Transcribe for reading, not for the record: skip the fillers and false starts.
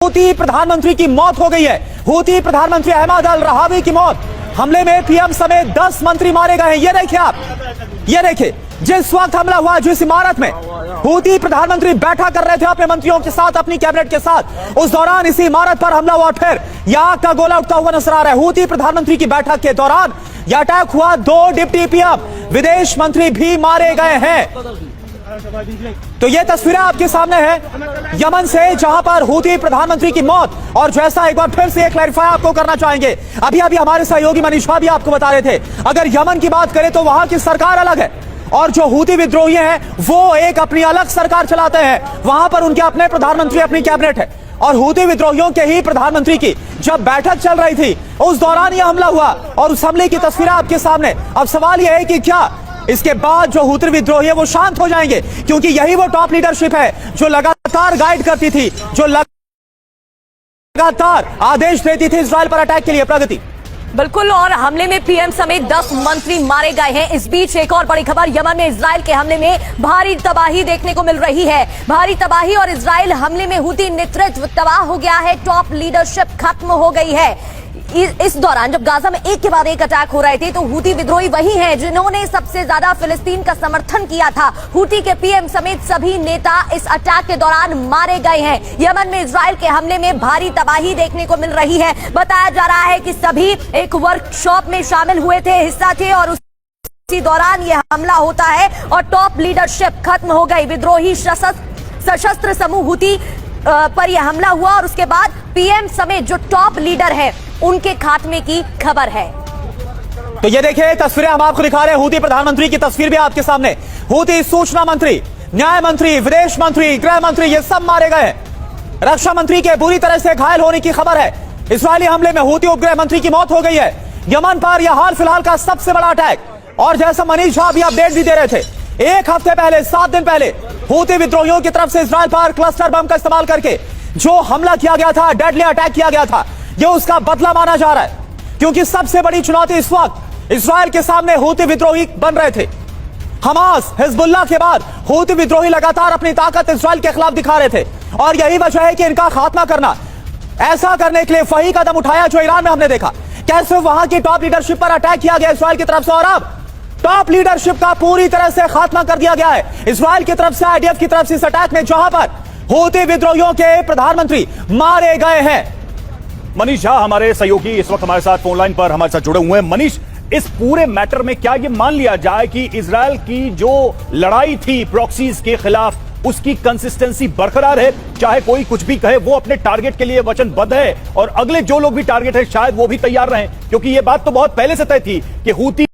Houthi प्रधानमंत्री की मौत हो गई है। हूती प्रधानमंत्री अहमद अल रहावी की मौत, हमले में पीएम समेत 10 मंत्री मारे गए हैं। ये देखिए आप, ये देखिए जिस वक्त हमला हुआ, जिस इमारत में हूती प्रधानमंत्री बैठा कर रहे थे अपने मंत्रियों के साथ, अपनी कैबिनेट के साथ, उस दौरान इसी इमारत पर हमला हुआ। फिर यह आग का गोला उठता हुआ नजर आ रहा है। हूती प्रधानमंत्री की बैठक के दौरान यह अटैक हुआ। 2 डिप्टी पीएम विदेश मंत्री भी मारे गए हैं। तो ये तस्वीरें आपके सामने है यमन से, जहां पर हूती प्रधानमंत्री की मौत। और जैसा एक बार फिर से क्लैरिफाई आपको करना चाहेंगे, अभी हमारे सहयोगी मनीष भी आपको बता रहे थे, अगर यमन की बात करें तो वहां की सरकार अलग है और जो हूती विद्रोही हैं वो एक अपनी अलग सरकार चलाते हैं। वहां पर उनके अपने प्रधानमंत्री, अपनी कैबिनेट है। और हूती विद्रोहियों के ही प्रधानमंत्री की जब बैठक चल रही थी, उस दौरान यह हमला हुआ और उस हमले की तस्वीरें आपके सामने। अब सवाल यह है कि क्या इसके बाद जो हूती विद्रोही है वो शांत हो जाएंगे, क्योंकि यही वो टॉप लीडरशिप है जो लगातार गाइड करती थी, जो लगातार आदेश देती थी इजराइल पर अटैक के लिए। प्रगति बिल्कुल, और हमले में पीएम समेत 10 मंत्री मारे गए हैं। इस बीच एक और बड़ी खबर, यमन में इजराइल के हमले में भारी तबाही देखने को मिल रही है। भारी तबाही और इजराइल हमले में हूती नेतृत्व तबाह हो गया है, टॉप लीडरशिप खत्म हो गई है। इस दौरान जब गाजा में एक के बाद एक अटैक हो रहे थे, तो हूती विद्रोही वही हैं जिन्होंने सबसे ज्यादा फिलिस्तीन का समर्थन किया था। हूती के पीएम समेत सभी नेता इस अटैक के दौरान मारे गए हैं। यमन में इजराइल के हमले में भारी तबाही देखने को मिल रही है। बताया जा रहा है कि सभी एक वर्कशॉप में शामिल हुए थे, हिस्सा थे, और उसी दौरान यह हमला होता है और टॉप लीडरशिप खत्म हो गई। विद्रोही सशस्त्र समूह हूती पर यह हमला हुआ और उसके बाद पीएम समेत जो टॉप लीडर है उनके खात्मे की खबर है। तो ये देखिए तस्वीरें हम आपको दिखा रहे हैं, हूती प्रधानमंत्री की तस्वीर भी आपके सामने। हूती सूचना मंत्री, न्याय मंत्री, विदेश मंत्री, गृह मंत्री, ये सब मारे गए। रक्षा मंत्री के बुरी तरह से घायल होने की खबर है। इस्राएली हमले में हूती उपगृह मंत्री की मौत हो गई है। यमन पर यह हाल फिलहाल का सबसे बड़ा अटैक। और जैसा मनीष झा भी अपडेट भी दे रहे थे, एक हफ्ते पहले, 7 दिन पहले हूती विद्रोहियों की तरफ से इजराइल पर क्लस्टर बम का इस्तेमाल करके जो हमला किया गया था, डेडली अटैक किया गया था, ये उसका बदला माना जा रहा है। क्योंकि सबसे बड़ी चुनौती इस वक्त इजराइल के सामने हूती विद्रोही बन रहे थे। हमास, हिजबुल्लाह के बाद हूती विद्रोही लगातार अपनी ताकत इजराइल के खिलाफ दिखा रहे थे। और यही वजह है कि इनका खात्मा करना, ऐसा करने के लिए वही कदम उठाया जो ईरान में हमने देखा, कैसे वहां की टॉप लीडरशिप पर अटैक किया गया इजराइल की तरफ से। और अब टॉप लीडरशिप का पूरी तरह से खात्मा कर दिया गया है इजराइल की तरफ से, आईडीएफ की तरफ से, इस अटैक में, जहां पर हूती विद्रोहियों के प्रधानमंत्री मारे गए हैं। मनीष झा हमारे सहयोगी इस वक्त हमारे साथ फोन लाइन पर हमारे साथ जुड़े हुए हैं। मनीष, इस पूरे मैटर में क्या ये मान लिया जाए कि इजराइल की जो लड़ाई थी प्रॉक्सीज के खिलाफ, उसकी कंसिस्टेंसी बरकरार है? चाहे कोई कुछ भी कहे, वो अपने टारगेट के लिए वचनबद्ध है और अगले जो लोग भी टारगेट है शायद वो भी तैयार रहे, क्योंकि ये बात तो बहुत पहले से तय थी कि हूती